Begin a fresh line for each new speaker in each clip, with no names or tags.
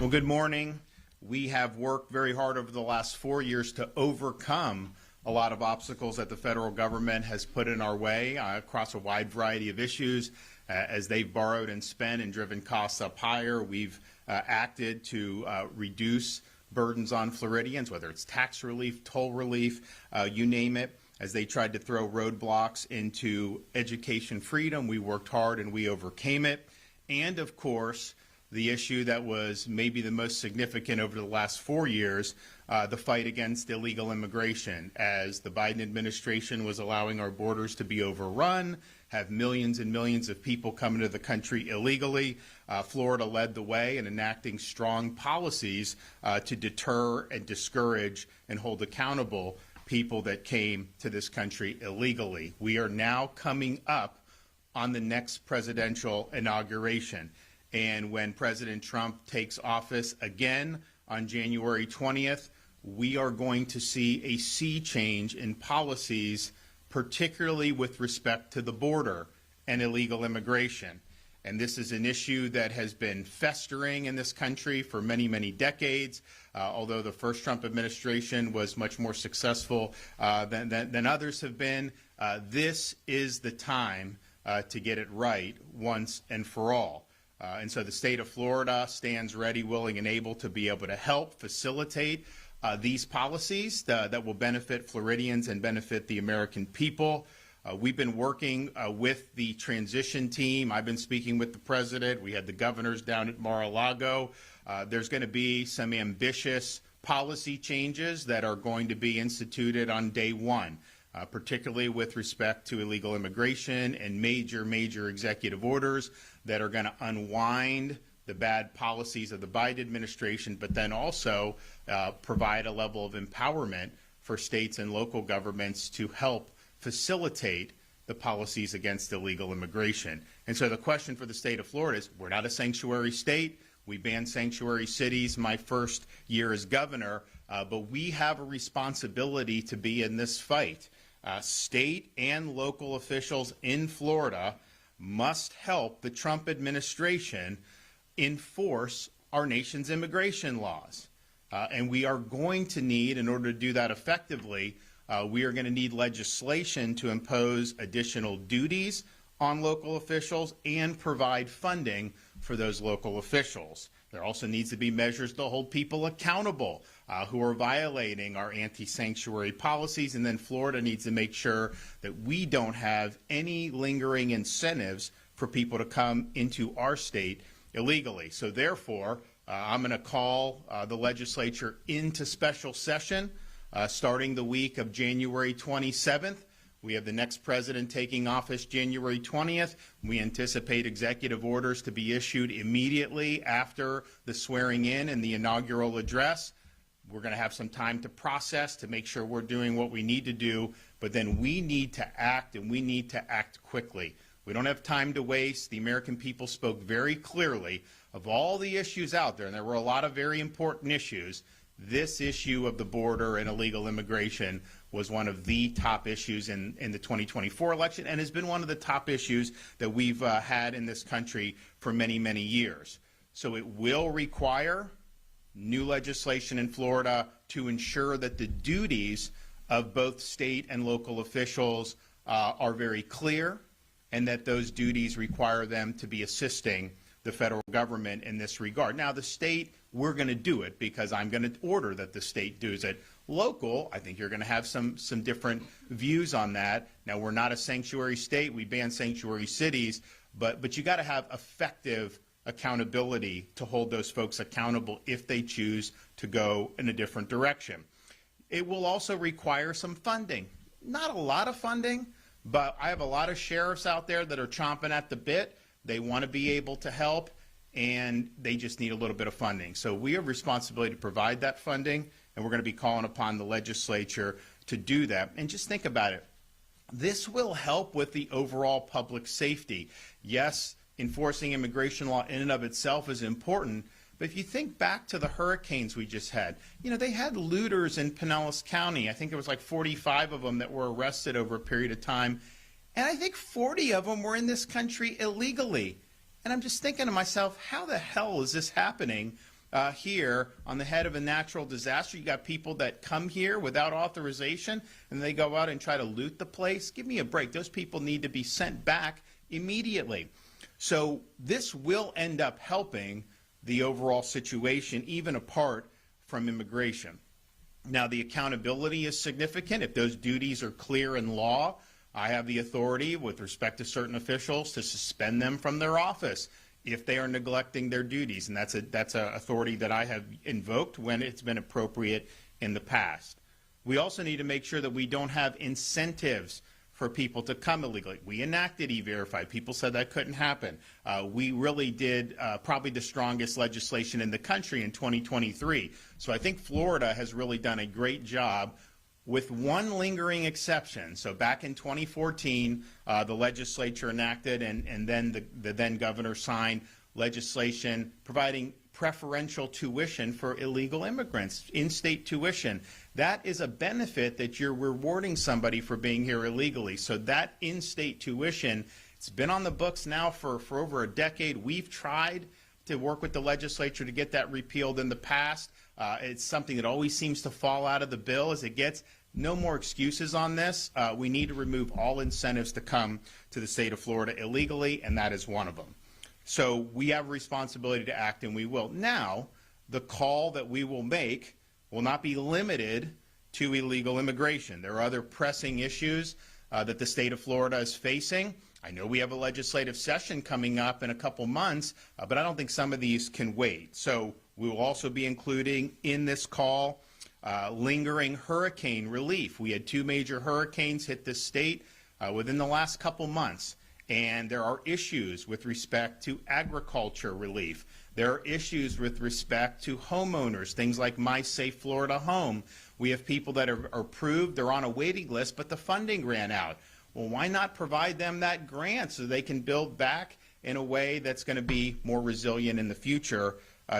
Well, good morning. We have worked very hard over the last 4 years to overcome a lot of obstacles that the federal government has put in our way across a wide variety of issues. As they've borrowed and spent and driven costs up higher, we've acted to reduce burdens on Floridians, whether it's tax relief, toll relief, you name it. As they tried to throw roadblocks into education freedom, we worked hard and we overcame it. And of course, the issue that was maybe the most significant over the last 4 years, the fight against illegal immigration, as the Biden administration was allowing our borders to be overrun, have millions and millions of people coming to the country illegally. Florida led the way in enacting strong policies to deter and discourage and hold accountable people that came to this country illegally. We are now coming up on the next presidential inauguration. And when President Trump takes office again on January 20th, we are going to see a sea change in policies, particularly with respect to the border and illegal immigration. And this is an issue that has been festering in this country for many, many decades. Although the first Trump administration was much more successful than others have been, this is the time to get it right once and for all. And so the state of Florida stands ready, willing, and able to be able to help facilitate these policies that will benefit Floridians and benefit the American people. We've been working with the transition team. I've been speaking with the president. We had the governors down at Mar-a-Lago. There's going to be some ambitious policy changes that are going to be instituted on day one, particularly with respect to illegal immigration and major executive orders that are going to unwind the bad policies of the Biden administration, but then also provide a level of empowerment for states and local governments to help facilitate the policies against illegal immigration. And so the question for the state of Florida is, we're not a sanctuary state. We banned sanctuary cities my first year as governor, but we have a responsibility to be in this fight. State and local officials in Florida must help the Trump administration enforce our nation's immigration laws. And we are going to need, in order to do that effectively, we are going to need legislation to impose additional duties on local officials and provide funding for those local officials. There also needs to be measures to hold people accountable who are violating our anti-sanctuary policies. And then Florida needs to make sure that we don't have any lingering incentives for people to come into our state illegally. So therefore, I'm going to call the legislature into special session starting the week of January 27th. We have the next president taking office January 20th. We anticipate executive orders to be issued immediately after the swearing in and the inaugural address. We're going to have some time to process to make sure we're doing what we need to do, but then we need to act, and we need to act quickly. We don't have time to waste. The American people spoke very clearly of all the issues out there, and there were a lot of very important issues. This issue of the border and illegal immigration was one of the top issues in the 2024 election, and has been one of the top issues that we've had in this country for many, many years. So it will require new legislation in Florida to ensure that the duties of both state and local officials are very clear, and that those duties require them to be assisting the federal government in this regard. Now, the state, we're going to do it because I'm going to order that the state does it. Local, I think you're going to have some different views on that. Now, we're not a sanctuary state. We ban sanctuary cities, but you got to have effective accountability to hold those folks accountable if they choose to go in a different direction. It will also require some funding. Not a lot of funding, but I have a lot of sheriffs out there that are chomping at the bit. They want to be able to help, and they just need a little bit of funding. So we have responsibility to provide that funding, and we're going to be calling upon the legislature to do that. And just think about it. This will help with the overall public safety. Yes, enforcing immigration law in and of itself is important, but if you think back to the hurricanes we just had, they had looters in Pinellas County. I think there was like 45 of them that were arrested over a period of time. And I think 40 of them were in this country illegally. And I'm just thinking to myself, how the hell is this happening here on the head of a natural disaster. You got people that come here without authorization and they go out and try to loot the place. Give me a break. Those people need to be sent back immediately. So this will end up helping the overall situation, even apart from immigration. Now, the accountability is significant. If those duties are clear in law, I have the authority with respect to certain officials to suspend them from their office if they are neglecting their duties, and that's a authority that I have invoked when it's been appropriate in the past. We also need to make sure that we don't have incentives for people to come illegally. We enacted E-Verify. People said that couldn't happen. We really did probably the strongest legislation in the country in 2023. So I think Florida has really done a great job, with one lingering exception. So back in 2014, the legislature enacted and then the then governor signed legislation providing preferential tuition for illegal immigrants, in-state tuition. That is a benefit that you're rewarding somebody for being here illegally. So that in-state tuition, it's been on the books now for over a decade. We've tried to work with the legislature to get that repealed in the past. It's something that always seems to fall out of the bill as it gets. No more excuses on this. We need to remove all incentives to come to the state of Florida illegally, and that is one of them. So we have a responsibility to act, and we will. Now, the call that we will make will not be limited to illegal immigration. There are other pressing issues that the state of Florida is facing. I know we have a legislative session coming up in a couple months, but I don't think some of these can wait. So we will also be including in this call lingering hurricane relief. We had 2 major hurricanes hit this state within the last couple months, and there are issues with respect to agriculture relief. There are issues with respect to homeowners, things like My Safe Florida Home. We have people that are approved, they're on a waiting list, but the funding ran out. Well, why not provide them that grant so they can build back in a way that's going to be more resilient in the future,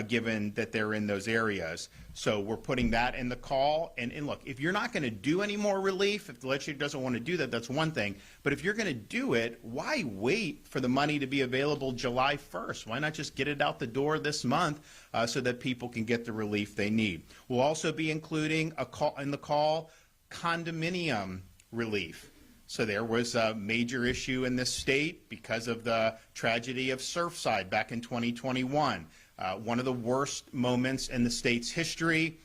given that they're in those areas? So we're putting that in the call. And look, if you're not going to do any more relief, if the legislature doesn't want to do that, that's one thing. But if you're going to do it, why wait for the money to be available July 1st? Why not just get it out the door this month so that people can get the relief they need? We'll also be including in the call condominium relief. So there was a major issue in this state because of the tragedy of Surfside back in 2021. One of the worst moments in the state's history.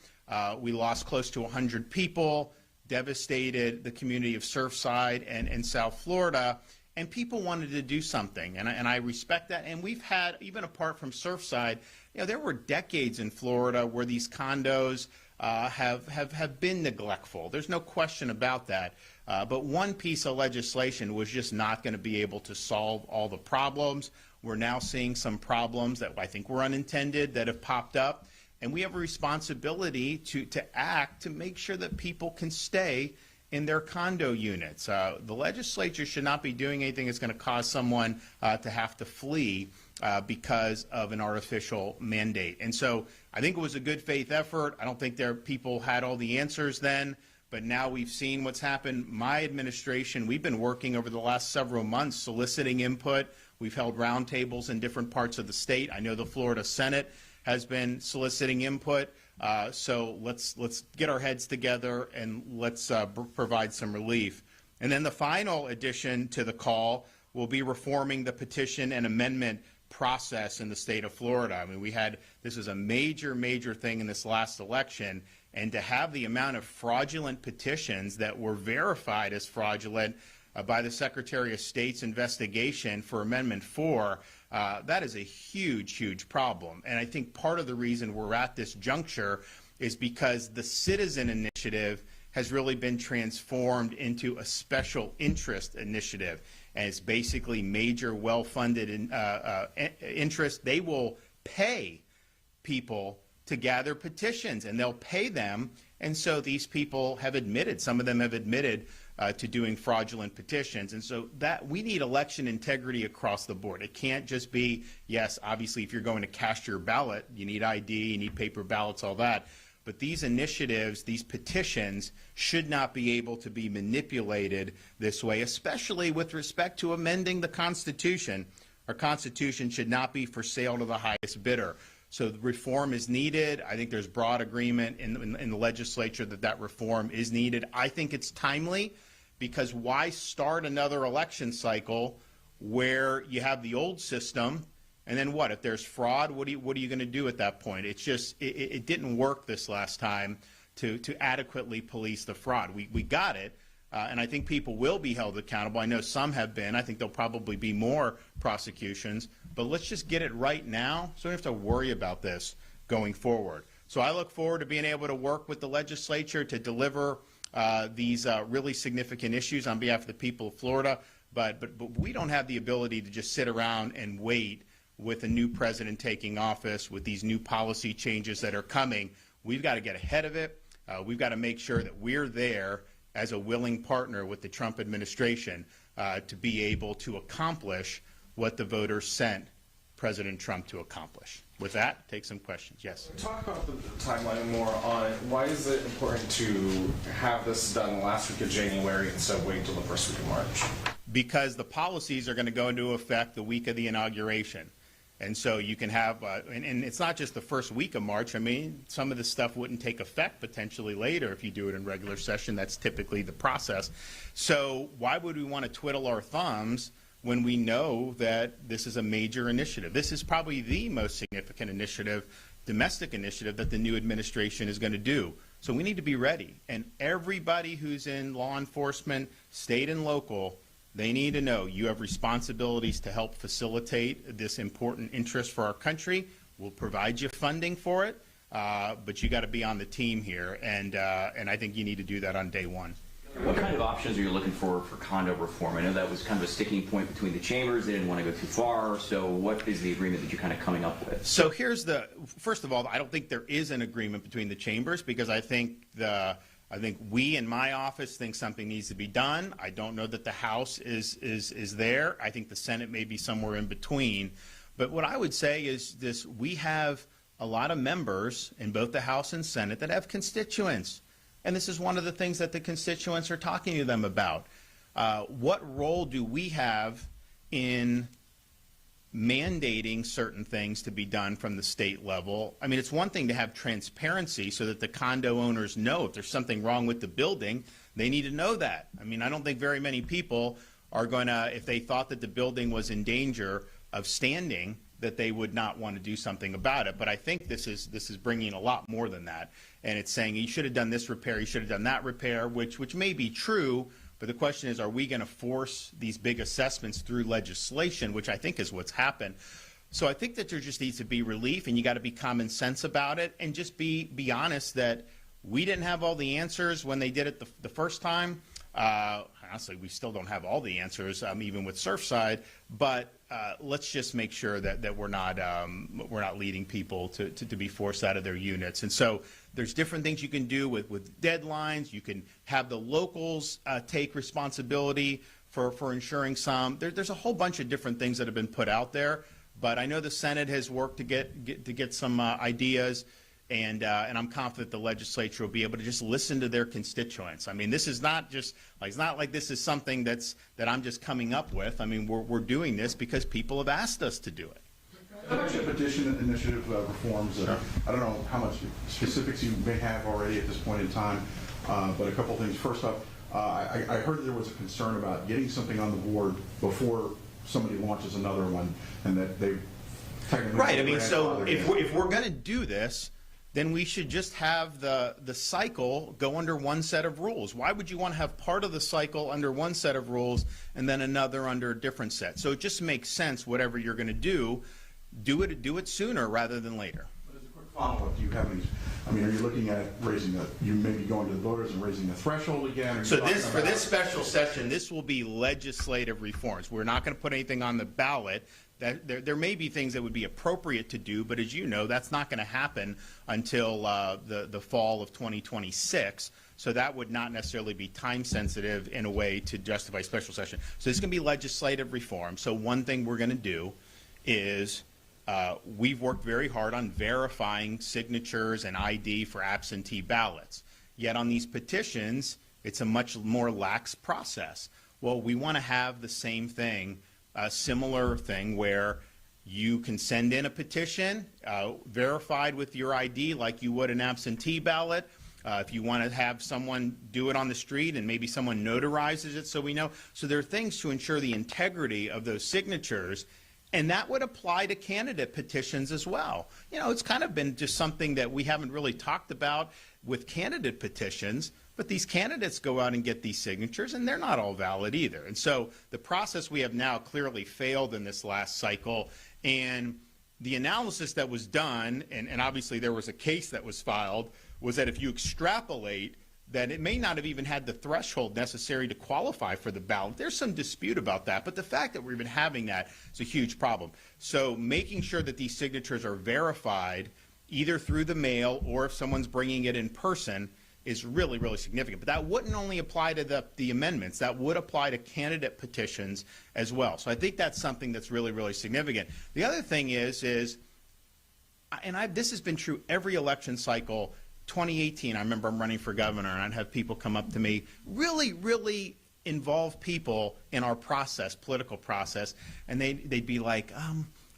We lost close to 100 people, devastated the community of Surfside and South Florida, and people wanted to do something, and I respect that. And we've had, even apart from Surfside, there were decades in Florida where these condos have been neglectful. There's no question about that. But one piece of legislation was just not going to be able to solve all the problems. We're now seeing some problems that I think were unintended that have popped up, and we have a responsibility to act to make sure that people can stay in their condo units. The legislature should not be doing anything that's going to cause someone to have to flee because of an artificial mandate. And so I think it was a good faith effort. I don't think people had all the answers then, but now we've seen what's happened. My administration, we've been working over the last several months soliciting input. We've held roundtables in different parts of the state. I know the Florida Senate has been soliciting input. So let's get our heads together and let's provide some relief. And then the final addition to the call will be reforming the petition and amendment process in the state of Florida. I mean, this is a major thing in this last election, and to have the amount of fraudulent petitions that were verified as fraudulent by the Secretary of State's investigation for Amendment 4, that is a huge problem. And I think part of the reason we're at this juncture is because the citizen initiative has really been transformed into a special interest initiative. And it's basically major, well-funded interest. They will pay people to gather petitions, and they'll pay them. And so these people have admitted, some of them have admitted to doing fraudulent petitions. And so that we need election integrity across the board. It can't just be, yes, obviously if you're going to cast your ballot, you need ID, you need paper ballots, all that. But these initiatives, these petitions, should not be able to be manipulated this way, especially with respect to amending the Constitution. Our Constitution should not be for sale to the highest bidder. So the reform is needed. I think there's broad agreement in the legislature that reform is needed. I think it's timely, because why start another election cycle where you have the old system, and then what? If there's fraud, what are you going to do at that point? It's just, it didn't work this last time to adequately police the fraud. We got it, and I think people will be held accountable. I know some have been. I think there'll probably be more prosecutions, but let's just get it right now so we don't have to worry about this going forward. So I look forward to being able to work with the legislature to deliver these really significant issues on behalf of the people of Florida, but we don't have the ability to just sit around and wait with a new president taking office, with these new policy changes that are coming. We've got to get ahead of it. We've got to make sure that we're there as a willing partner with the Trump administration to be able to accomplish what the voters sent President Trump to accomplish. With that, take some questions. Yes?
Talk about the timeline more on it. Why is it important to have this done the last week of January instead of waiting until the first week of March?
Because the policies are going to go into effect the week of the inauguration. And so you can have, and it's not just the first week of March. I mean, some of this stuff wouldn't take effect potentially later if you do it in regular session. That's typically the process. So why would we want to twiddle our thumbs when we know that this is a major initiative? This is probably the most significant initiative, domestic initiative, that the new administration is going to do. So we need to be ready. And everybody who's in law enforcement, state and local, they need to know you have responsibilities to help facilitate this important interest for our country. We'll provide you funding for it, but you got to be on the team here, and I think you need to do that on day one.
What kind of options are you looking for condo reform? I know that was kind of a sticking point between the chambers. They didn't want to go too far. So what is the agreement that you're kind of coming up with?
So here's first of all, I don't think there is an agreement between the chambers, because I think we in my office think something needs to be done. I don't know that the House is there. I think the Senate may be somewhere in between. But what I would say is this: we have a lot of members in both the House and Senate that have constituents. And this is one of the things that the constituents are talking to them about. What role do we have in mandating certain things to be done from the state level? I mean, it's one thing to have transparency so that the condo owners know if there's something wrong with the building, they need to know that. I mean, I don't think very many people are going to, if they thought that the building was in danger of standing, that they would not want to do something about it. But I think this is bringing a lot more than that. And it's saying you should have done this repair, you should have done that repair, which may be true. But the question is, are we going to force these big assessments through legislation, which I think is what's happened. So I think that there just needs to be relief, and you got to be common sense about it, and just be honest that we didn't have all the answers when they did it the first time. Honestly, we still don't have all the answers, even with Surfside. But let's just make sure that we're not leading people to be forced out of their units. And so there's different things you can do with deadlines. You can have the locals take responsibility for ensuring some. There's a whole bunch of different things that have been put out there. But I know the Senate has worked to get some ideas. And I'm confident the legislature will be able to just listen to their constituents. I mean, this is not just it's not like this is something that I'm just coming up with. I mean, we're doing this because people have asked us to do it.
How much petition initiative reforms?
Sure.
I don't know how much specifics you may have already at this point in time, but a couple things. First up, I heard there was a concern about getting something on the board before somebody launches another one, and that they technically
right. I mean, so if we're going to do this, then we should just have the cycle go under one set of rules. Why would you want to have part of the cycle under one set of rules and then another under a different set? So it just makes sense, whatever you're going to do it sooner rather than later.
But as a quick follow-up, do you have any, I mean, are you looking at you may be going to the voters and raising the threshold again?
So for this special session, this will be legislative reforms. We're not going to put anything on the ballot. There may be things that would be appropriate to do, but as you know, that's not going to happen until the fall of 2026. So that would not necessarily be time sensitive in a way to justify special session. So this is going to be legislative reform. So one thing we're going to do is we've worked very hard on verifying signatures and ID for absentee ballots. Yet on these petitions, it's a much more lax process. Well, we want to have the same thing, a similar thing where You can send in a petition verified with your ID like you would an absentee ballot. If you want to have someone do it on the street and maybe someone notarizes it so we know. So there are things to ensure the integrity of those signatures, and that would apply to candidate petitions as well. You know, it's kind of been just something that we haven't really talked about with candidate petitions, but these candidates go out and get these signatures, and they're not all valid either. And so the process we have now clearly failed in this last cycle, and the analysis that was done, and obviously there was a case that was filed, was that if you extrapolate, that it may not have even had the threshold necessary to qualify for the ballot. There's some dispute about that, but the fact that we've been having that is a huge problem. So making sure that these signatures are verified either through the mail or if someone's bringing it in person is really, really significant. But that wouldn't only apply to the amendments. That would apply to candidate petitions as well. So I think that's something that's really, really significant. The other thing is and this has been true every election cycle. 2018, I remember I'm running for governor, and I'd have people come up to me, really, really involved people in our process, political process, and they'd be like,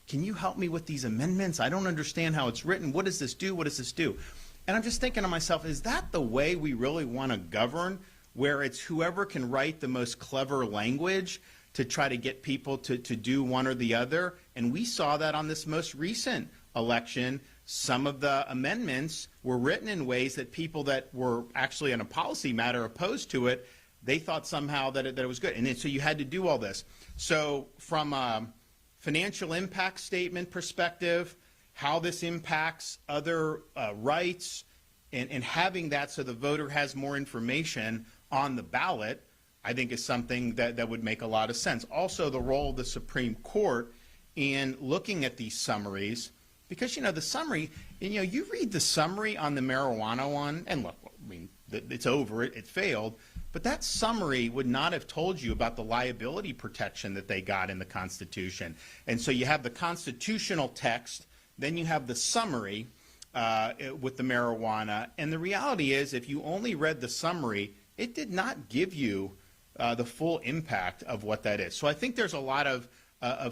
can you help me with these amendments? I don't understand how it's written. What does this do? What does this do? And I'm just thinking to myself, is that the way we really want to govern, where it's whoever can write the most clever language to try to get people to do one or the other? And we saw that on this most recent election. Some of the amendments were written in ways that people that were actually on a policy matter opposed to it, they thought somehow that it was good. And then, so you had to do all this. So from a financial impact statement perspective, how this impacts other rights, and having that so the voter has more information on the ballot, I think is something that would make a lot of sense. Also, the role of the Supreme Court in looking at these summaries, because, you know, the summary, and, you know, you read the summary on the marijuana one, and look, I mean, it's over, it failed, but that summary would not have told you about the liability protection that they got in the Constitution. And so you have the constitutional text, then you have the summary with the marijuana, and the reality is if you only read the summary, it did not give you the full impact of what that is. So I think there's a lot of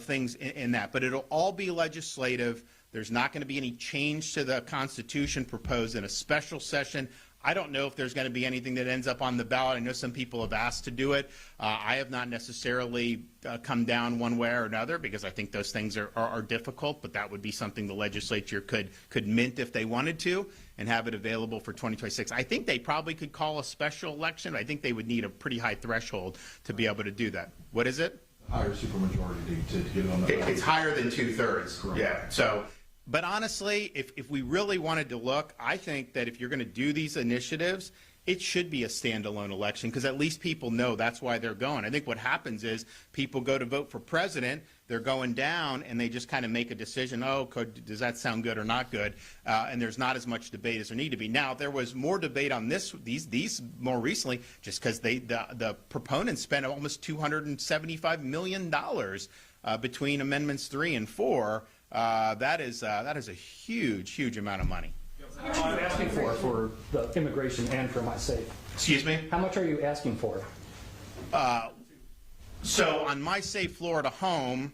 things in that, but it'll all be legislative. There's not going to be any change to the Constitution proposed in a special session. I don't know if there's going to be anything that ends up on the ballot. I know some people have asked to do it. I have not necessarily come down one way or another because I think those things are difficult, but that would be something the legislature could mint if they wanted to and have it available for 2026. I think they probably could call a special election. I think they would need a pretty high threshold to be able to do that. What is it?
Higher supermajority to get it on the ballot.
It's higher than 2/3.
Correct.
Yeah. So, but honestly, if we really wanted to look, I think that if you're going to do these initiatives, it should be a standalone election because at least people know that's why they're going. I think what happens is people go to vote for president, they're going down, and they just kind of make a decision, does that sound good or not good? And there's not as much debate as there need to be. Now, there was more debate on these more recently just because the proponents spent almost $275 million between Amendments 3 and 4. That is a huge, huge amount of money.
How much are you asking for the immigration and for my safe?
Excuse me?
How much are you asking for?
So on My Safe Florida Home,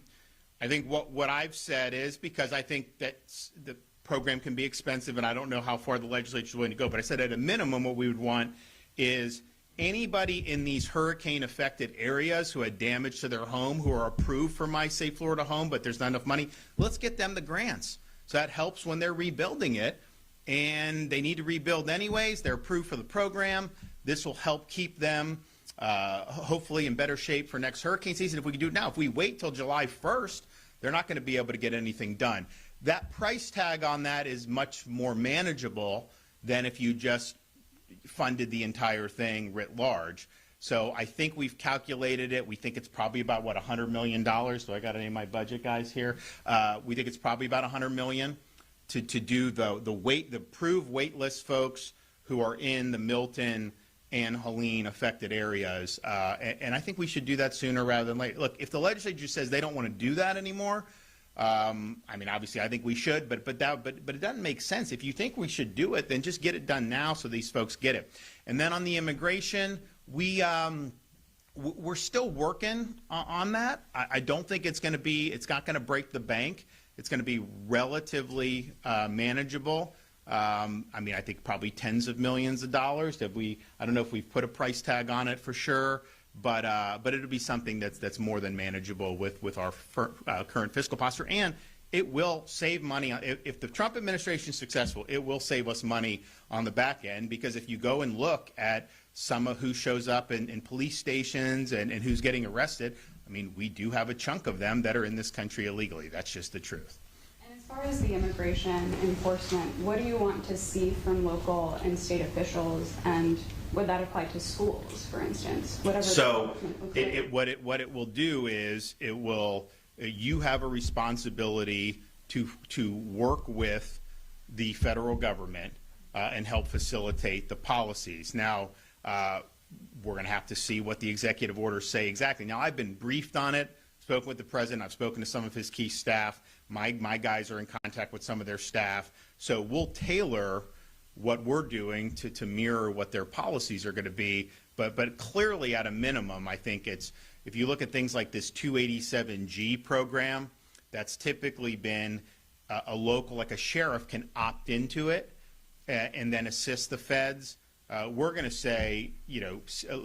I think what I've said is, because I think that the program can be expensive and I don't know how far the legislature is willing to go, but I said at a minimum what we would want is anybody in these hurricane-affected areas who had damage to their home, who are approved for My Safe Florida Home, but there's not enough money, let's get them the grants. So that helps when they're rebuilding it, and they need to rebuild anyways. They're approved for the program. This will help keep them hopefully in better shape for next hurricane season if we can do it now. If we wait till July 1st, they're not going to be able to get anything done. That price tag on that is much more manageable than if you just funded the entire thing writ large. So I think we've calculated it. We think it's probably about, what, $100 million? Do I got any of my budget guys here? We think it's probably about $100 million to do the approved wait list folks who are in the Milton and Helene affected areas. And I think we should do that sooner rather than later. Look, if the legislature says they don't want to do that anymore, I mean, obviously, I think we should, but it doesn't make sense. If you think we should do it, then just get it done now so these folks get it. And then on the immigration, we We're still working on that. I don't think it's not going to break the bank. It's going to be relatively manageable. I mean, I think probably tens of millions of dollars. I don't know if we've put a price tag on it for sure, but it'll be something that's more than manageable with our current fiscal posture, and it will save money. If the Trump administration is successful, it will save us money on the back end, because if you go and look at some of who shows up in police stations and who's getting arrested, I mean, we do have a chunk of them that are in this country illegally. That's just the truth.
And as far as the immigration enforcement, what do you want to see from local and state officials, and would that apply to schools, for instance?
So what it will do is you have a responsibility to work with the federal government and help facilitate the policies. Now, we're going to have to see what the executive orders say exactly. Now, I've been briefed on it, spoken with the president, I've spoken to some of his key staff. My guys are in contact with some of their staff. So we'll tailor what we're doing to mirror what their policies are going to be. But clearly, at a minimum, I think if you look at things like this 287G program, that's typically been a local, like a sheriff can opt into it and then assist the feds. We're going to say,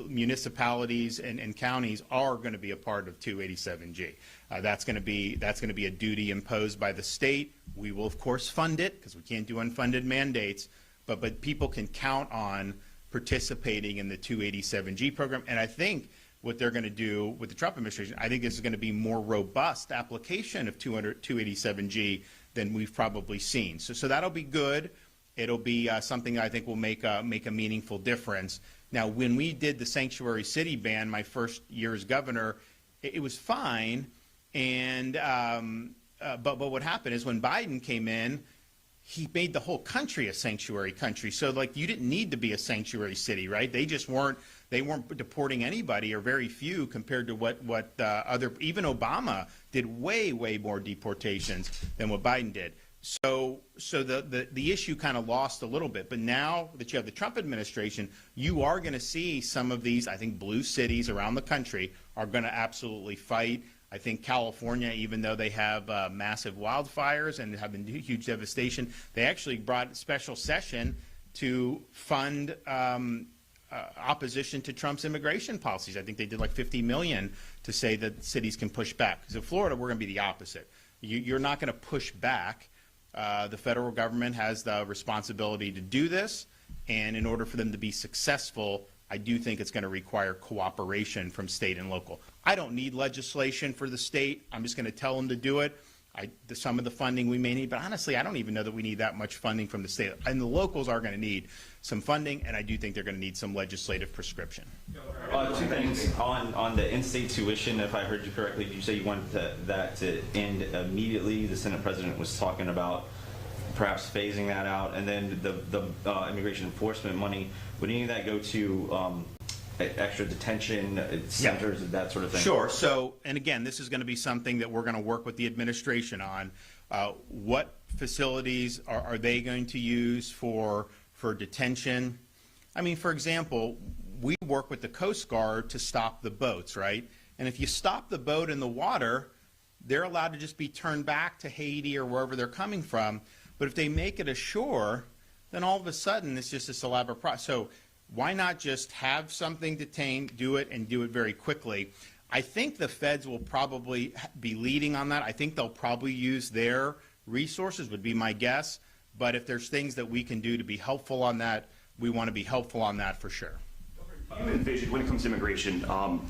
municipalities and counties are going to be a part of 287G. That's going to be a duty imposed by the state. We will, of course, fund it, because we can't do unfunded mandates. But people can count on participating in the 287G program. And I think what they're going to do with the Trump administration, I think this is going to be more robust application of 287G than we've probably seen. So that'll be good. It'll be something I think will make a meaningful difference. Now, when we did the sanctuary city ban my first year as governor, it was fine. And but what happened is when Biden came in, he made the whole country a sanctuary country. So, like, you didn't need to be a sanctuary city, right? They weren't deporting anybody, or very few, compared to what even Obama did way more deportations than what Biden did. So the issue kind of lost a little bit. But now that you have the Trump administration, you are going to see some of these, I think, blue cities around the country are going to absolutely fight. I think California, even though they have massive wildfires and have been huge devastation, they actually brought a special session to fund opposition to Trump's immigration policies. I think they did like $50 million to say that cities can push back. Because in Florida, we're going to be the opposite. You're not going to push back. The federal government has the responsibility to do this, and in order for them to be successful, I do think it's going to require cooperation from state and local. I don't need legislation for the state. I'm just going to tell them to do it. Some of the funding we may need, but honestly, I don't even know that we need that much funding from the state. And the locals are going to need some funding, and I do think they're going to need some legislative prescription.
Two things. On the in-state tuition, if I heard you correctly, did you say you wanted that to end immediately? The Senate president was talking about perhaps phasing that out. And then the immigration enforcement money, would any of that go to extra detention centers, that sort of thing?
Sure. So, and again, this is going to be something that we're going to work with the administration on. What facilities are they going to use for detention? I mean, for example, we work with the Coast Guard to stop the boats, right? And if you stop the boat in the water, they're allowed to just be turned back to Haiti or wherever they're coming from. But if they make it ashore, then all of a sudden it's just this elaborate process. So why not just have something detained, do it, and do it very quickly? I think the feds will probably be leading on that. I think they'll probably use their resources, would be my guess. But if there's things that we can do to be helpful on that, we want to be helpful on that for sure.
Do you envision, when it comes to immigration,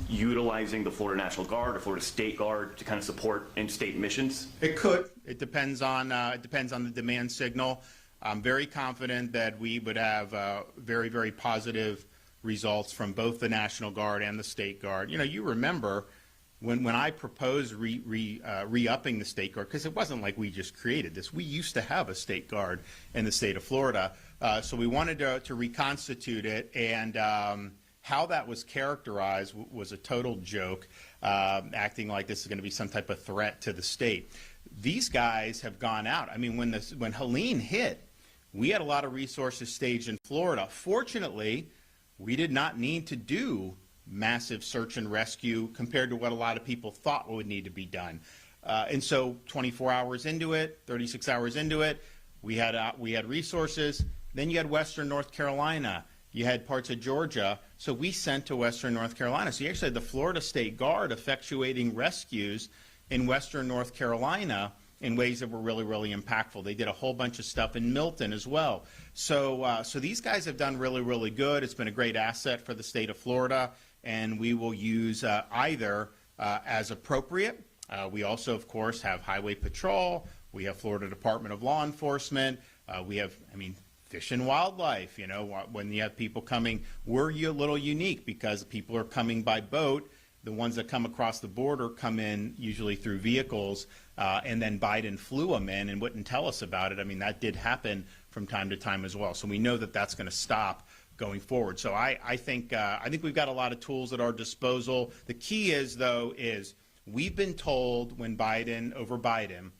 utilizing the Florida National Guard or Florida State Guard to kind of support in-state missions?
It could. It depends on the demand signal. I'm very confident that we would have very positive results from both the National Guard and the State Guard. You remember when I proposed re-upping the State Guard, because it wasn't like we just created this. We used to have a State Guard in the state of Florida. So we wanted to reconstitute it, and how that was characterized was a total joke, acting like this is going to be some type of threat to the state. These guys have gone out. I mean, when Helene hit, we had a lot of resources staged in Florida. Fortunately, we did not need to do massive search and rescue compared to what a lot of people thought would need to be done. And so 24 hours into it, 36 hours into it, we had resources. Then you had Western North Carolina. You had parts of Georgia. So we sent to Western North Carolina. So you actually had the Florida State Guard effectuating rescues in Western North Carolina in ways that were really, really impactful. They did a whole bunch of stuff in Milton as well. So these guys have done really, really good. It's been a great asset for the state of Florida, and we will use either as appropriate. We also, of course, have Highway Patrol. We have Florida Department of Law Enforcement. We have, Fish and Wildlife. You know, when you have people coming, we're a little unique because people are coming by boat. The ones that come across the border come in usually through vehicles, and then Biden flew them in and wouldn't tell us about it. That did happen from time to time as well. So we know that that's going to stop going forward. So I think we've got a lot of tools at our disposal. The key is, though, we've been told when over Biden,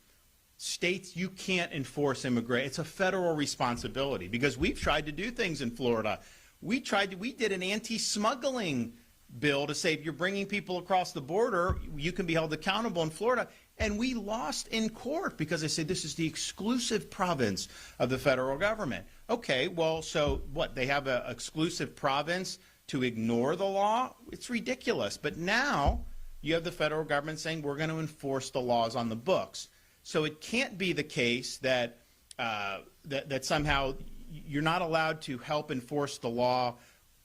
states, you can't enforce immigration. It's a federal responsibility because we've tried to do things in Florida. We did an anti-smuggling bill to say if you're bringing people across the border, you can be held accountable in Florida. And we lost in court because they said this is the exclusive province of the federal government. Okay, well, so what? They have an exclusive province to ignore the law? It's ridiculous. But now you have the federal government saying we're going to enforce the laws on the books. So it can't be the case that that somehow you're not allowed to help enforce the law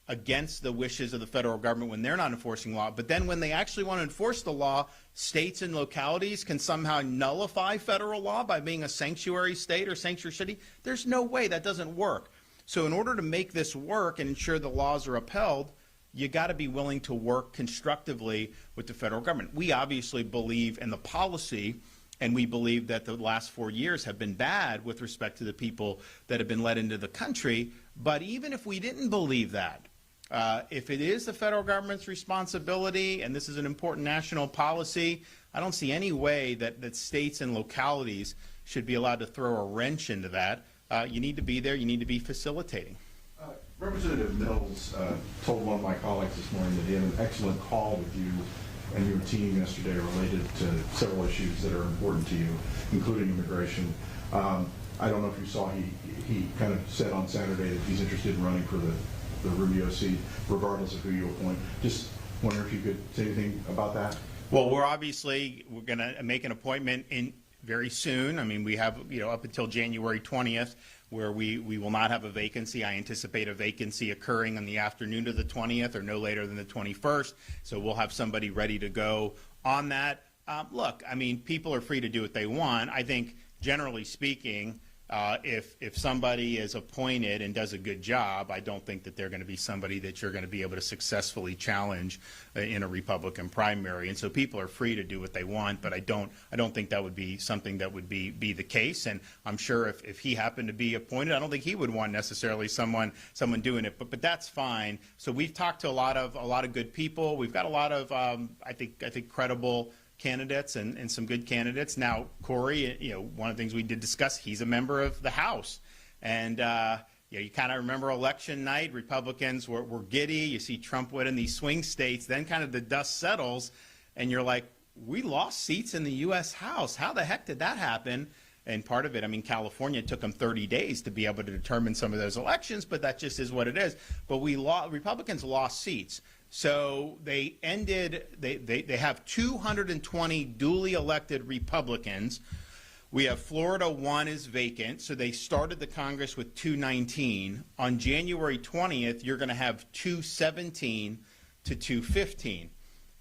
against the wishes of the federal government when they're not enforcing law. But then when they actually want to enforce the law, states and localities can somehow nullify federal law by being a sanctuary state or sanctuary city. There's no way that doesn't work. So in order to make this work and ensure the laws are upheld, you got to be willing to work constructively with the federal government. We obviously believe in the policy, and we believe that the last 4 years have been bad with respect to the people that have been let into the country. But even if we didn't believe that, if it is the federal government's responsibility and this is an important national policy, I don't see any way that states and localities should be allowed to throw a wrench into that. You need to be there. You need to be facilitating.
Representative Mills told one of my colleagues this morning that he had an excellent call with you and your team yesterday related to several issues that are important to you, including immigration. I don't know if you saw, he kind of said on Saturday that he's interested in running for the Rubio seat, regardless of who you appoint. Just wonder if you could say anything about that.
Well, we're going to make an appointment in very soon. We have, up until January 20th, where we will not have a vacancy. I anticipate a vacancy occurring on the afternoon of the 20th or no later than the 21st. So we'll have somebody ready to go on that. Look, people are free to do what they want. I think, generally speaking, if somebody is appointed and does a good job, I don't think that they're going to be somebody that you're going to be able to successfully challenge in a Republican primary. And so people are free to do what they want, but I don't think that would be something that would be the case. And I'm sure if he happened to be appointed, I don't think he would want necessarily someone doing it. But that's fine. So we've talked to a lot of good people. We've got a lot of I think credible candidates and some good candidates. Now, Corey, one of the things we did discuss, he's a member of the House. And, you kind of remember election night, Republicans were giddy. You see Trump win in these swing states. Then kind of the dust settles, and you're like, we lost seats in the U.S. House. How the heck did that happen? And part of it, California took them 30 days to be able to determine some of those elections, but that just is what it is. But Republicans lost seats. So they have 220 duly elected Republicans. We have Florida, one is vacant, so they started the Congress with 219. On January 20th, you're going to have 217 to 215.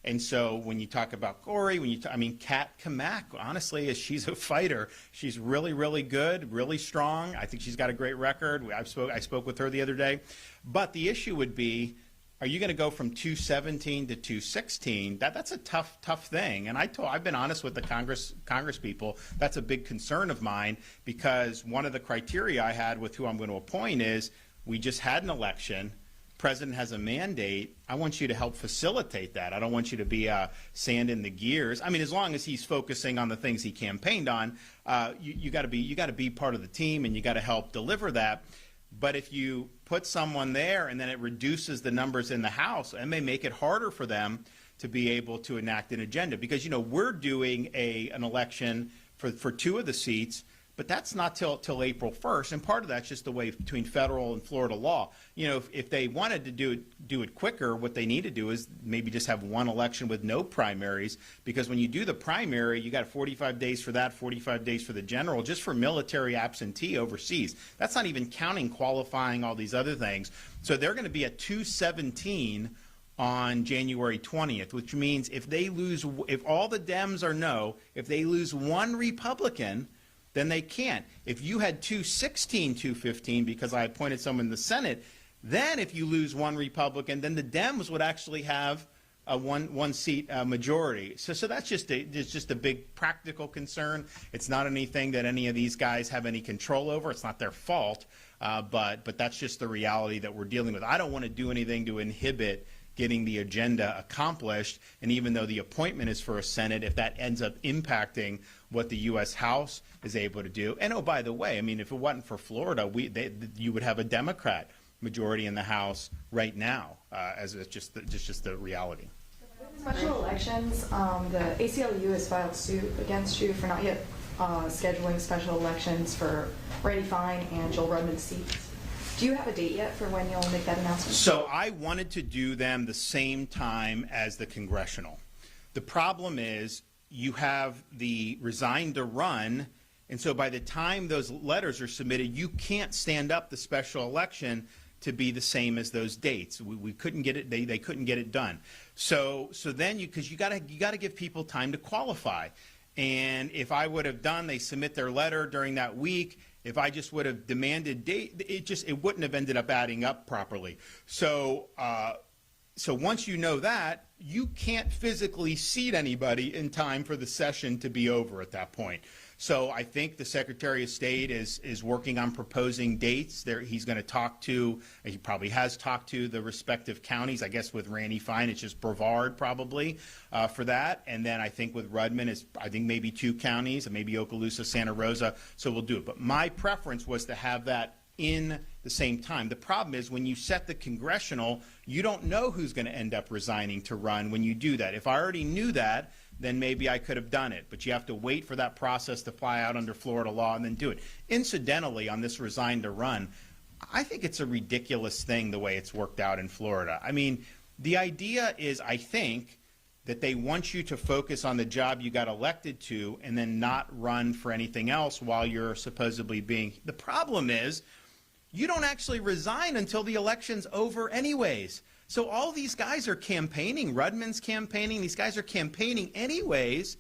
And so when you talk about Corey, Kat Kamak, honestly, she's a fighter. She's really, really good, really strong. I think she's got a great record. I spoke with her the other day. But the issue would be, are you going to go from 217 to 216? That's a tough thing. And I've been honest with the Congress people. That's a big concern of mine, because one of the criteria I had with who I'm going to appoint is we just had an election. President has a mandate. I want you to help facilitate that. I don't want you to be sand in the gears. As long as he's focusing on the things he campaigned on, you got to be part of the team, and you got to help deliver that. But if you put someone there and then it reduces the numbers in the House and may make it harder for them to be able to enact an agenda. Because, you know, we're doing an election for 2 of the seats, but that's not till April 1st, and part of that's just the way between federal and Florida law. You know, if they wanted to do it quicker, what they need to do is maybe just have one election with no primaries, because when you do the primary, you got 45 days for that, 45 days for the general, just for military absentee overseas. That's not even counting qualifying, all these other things. So they're going to be at 217 on January 20th, which means if all the Dems are no, if they lose one Republican, then they can't. If you had 216, 215, because I appointed someone in the Senate, then if you lose one Republican, then the Dems would actually have a one seat majority. So that's just a big practical concern. It's not anything that any of these guys have any control over. It's not their fault, but that's just the reality that we're dealing with. I don't want to do anything to inhibit getting the agenda accomplished, and even though the appointment is for a Senate, if that ends up impacting what the U.S. House is able to do. And oh, by the way, I mean, if it wasn't for Florida, you would have a Democrat majority in the House right now, as it's just the reality.
Special elections, the ACLU has filed suit against you for not yet scheduling special elections for Randy Fine and Joel Rudman's seats. Do you have a date yet for when you'll make that announcement?
So I wanted to do them the same time as the Congressional. The problem is you have the Resign-to-run, and so by the time those letters are submitted, you can't stand up the special election to be the same as those dates. We couldn't get it. They couldn't get it done. So then because you got to give people time to qualify. And if I would have done, they submit their letter during that week. If I just would have demanded date, it wouldn't have ended up adding up properly. So once you know that, you can't physically seat anybody in time for the session to be over at that point. So I think the Secretary of State is working on proposing dates. He's going to talk to, he probably has talked to the respective counties. I guess with Randy Fine, it's just Brevard probably for that. And then I think with Rudman, I think maybe 2 counties, maybe Okaloosa, Santa Rosa. So we'll do it. But my preference was to have that in the same time. The problem is when you set the Congressional, you don't know who's going to end up resigning to run when you do that. If I already knew that, then maybe I could have done it. But you have to wait for that process to fly out under Florida law and then do it. Incidentally, on this Resign-to-run, I think it's a ridiculous thing the way it's worked out in Florida. I mean, the idea is, I think, that they want you to focus on the job you got elected to and then not run for anything else while you're supposedly being. The problem is, you don't actually resign until the election's over anyways. So all these guys are campaigning. Rudman's campaigning. These guys are campaigning anyways.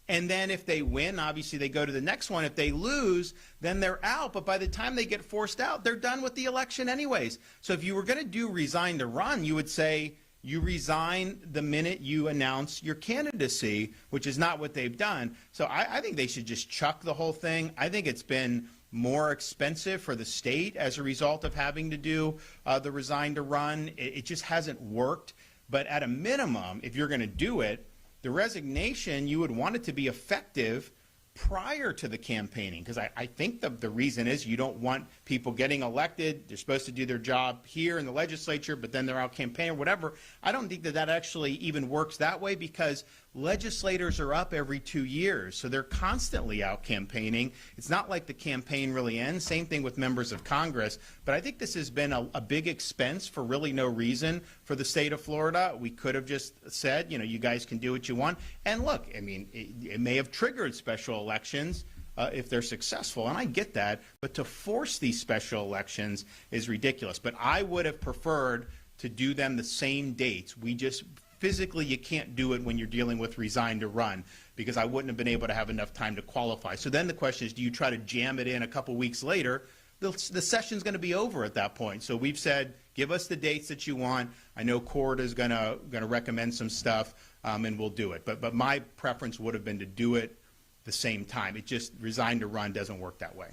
And then if they win, obviously they go to the next one. If they lose, then they're out. But by the time they get forced out, they're done with the election anyways. So if you were going to do Resign-to-run, you would say you resign the minute you announce your candidacy, which is not what they've done. So I think they should just chuck the whole thing. I think it's been more expensive for the state as a result of having to do the Resign-to-run. It just hasn't worked. But at a minimum, if you're going to do it, the resignation, you would want it to be effective prior to the campaigning, because I think the reason is you don't want people getting elected. They're supposed to do their job here in the legislature, but then they're out campaigning or whatever. I don't think that actually even works that way, because legislators are up every 2 years, so they're constantly out campaigning. It's not like the campaign really ends. Same thing with members of Congress. But I think this has been a big expense for really no reason for the state of Florida. We could have just said, you know, you guys can do what you want. And look, I mean, it may have triggered special elections if they're successful, and I get that. But to force these special elections is ridiculous. But I would have preferred to do them the same dates. We just physically, you can't do it when you're dealing with Resign-to-run, because I wouldn't have been able to have enough time to qualify. So then the question is, do you try to jam it in a couple weeks later? The session's going to be over at that point. So we've said, give us the dates that you want. I know Court is going to recommend some stuff, and we'll do it. But my preference would have been to do it the same time. It just, Resign-to-run doesn't work that way.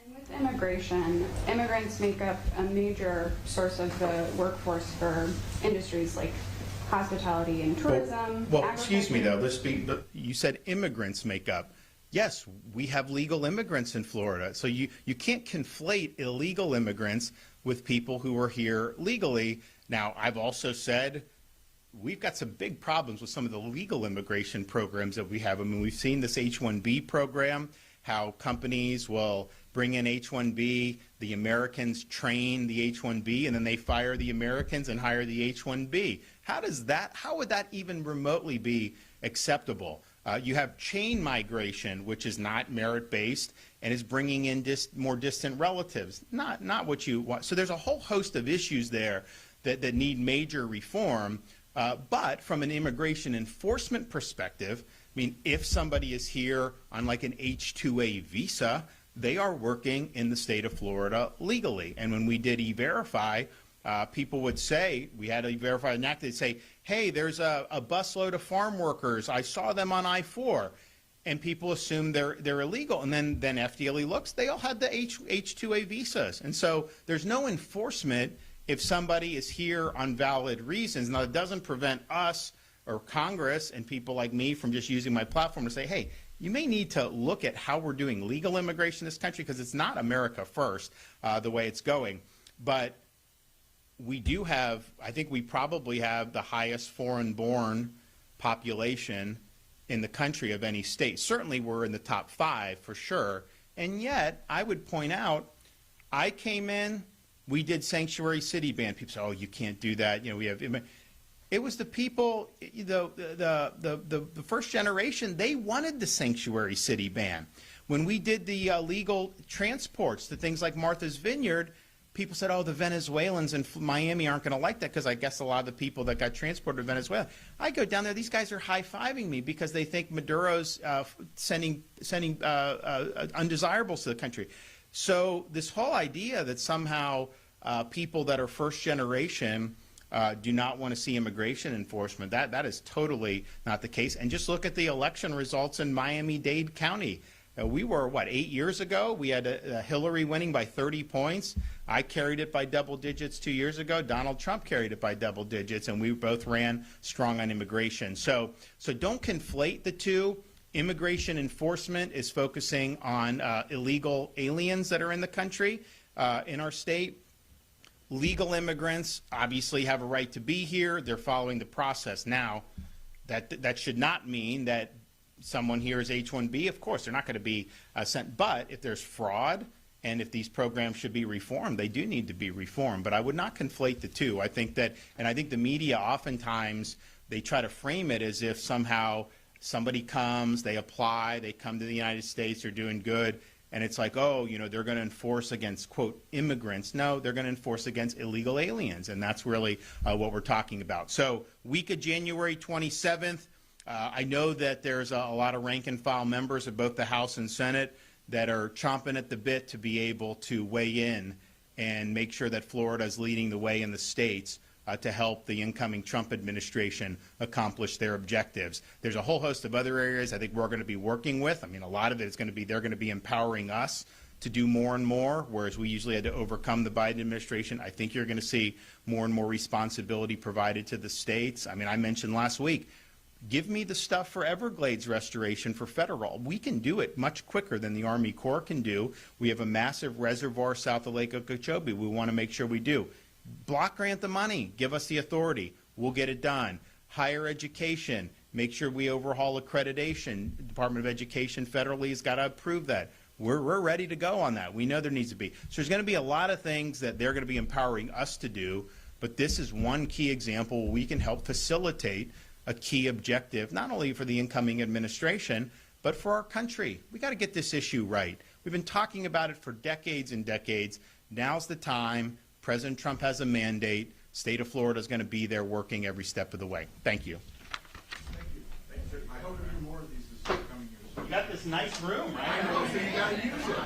And with immigration, immigrants make up a major source of the workforce for industries like hospitality and tourism.
Well, excuse me though. You said immigrants make up. Yes, we have legal immigrants in Florida. So you can't conflate illegal immigrants with people who are here legally. Now, I've also said we've got some big problems with some of the legal immigration programs that we have. I mean, we've seen this H-1B program, how companies will bring in H-1B, the Americans train the H-1B, and then they fire the Americans and hire the H-1B. How would that even remotely be acceptable? You have chain migration, which is not merit-based and is bringing in more distant relatives. Not what you want. So there's a whole host of issues there that need major reform. But from an immigration enforcement perspective, I mean, if somebody is here on like an H-2A visa, they are working in the state of Florida legally. And when we did E-Verify, people would say, we had E-Verify enacted, they'd say, hey, there's a busload of farm workers. I saw them on I-4. And people assume they're illegal. And then FDLE looks, they all had the H-2A visas. And so there's no enforcement if somebody is here on valid reasons. Now, it doesn't prevent us or Congress and people like me from just using my platform to say, hey, you may need to look at how we're doing legal immigration in this country, because it's not America first the way it's going. But we do have, I think we probably have the highest foreign-born population in the country of any state. Certainly we're in the top 5 for sure. And yet, I would point out, I came in, we did sanctuary city ban. People say, oh, you can't do that. You know, we have. It was the people, the first generation, they wanted the sanctuary city ban. When we did the legal transports, the things like Martha's Vineyard, people said, oh, the Venezuelans in Miami aren't going to like that, because I guess a lot of the people that got transported to Venezuela. I go down there, these guys are high-fiving me because they think Maduro's sending undesirables to the country. So this whole idea that somehow people that are first generation do not want to see immigration enforcement, that is totally not the case. And just look at the election results in Miami-Dade County. We were, 8 years ago? We had Hillary winning by 30 points. I carried it by double digits 2 years ago. Donald Trump carried it by double digits, and we both ran strong on immigration. So don't conflate the two. Immigration enforcement is focusing on illegal aliens that are in the country, in our state. Legal immigrants obviously have a right to be here. They're following the process. Now, that should not mean that someone here is H-1B. Of course, they're not going to be sent. But if there's fraud and if these programs should be reformed, they do need to be reformed. But I would not conflate the two. I think that, and I think the media oftentimes, they try to frame it as if somehow somebody comes, they apply, they come to the United States, they're doing good, and it's like, oh, you know, they're going to enforce against, quote, immigrants. No, they're going to enforce against illegal aliens, and that's really what we're talking about. So week of January 27th, I know that there's a lot of rank-and-file members of both the House and Senate that are chomping at the bit to be able to weigh in and make sure that Florida is leading the way in the states to help the incoming Trump administration accomplish their objectives. There's a whole host of other areas I think we're going to be working with. I mean, a lot of it is going to be, they're going to be empowering us to do more and more, whereas we usually had to overcome the Biden administration. I think you're going to see more and more responsibility provided to the states. I mean, I mentioned last week, give me the stuff for Everglades restoration for federal. We can do it much quicker than the Army Corps can do. We have a massive reservoir south of Lake Okeechobee. We want to make sure we do. Block grant the money. Give us the authority. We'll get it done. Higher education. Make sure we overhaul accreditation. The Department of Education federally has got to approve that. We're ready to go on that. We know there needs to be. So there's going to be a lot of things that they're going to be empowering us to do, but this is one key example where we can help facilitate a key objective, not only for the incoming administration, but for our country. We got to get this issue right. We've been talking about it for decades and decades. Now's the time. President Trump has a mandate. State of Florida is going to be there working every step of the way. Thank you.
Thank you. Thank you. I hope to do more of these this coming year.
You got this nice room, right?
I know, so you got to use it.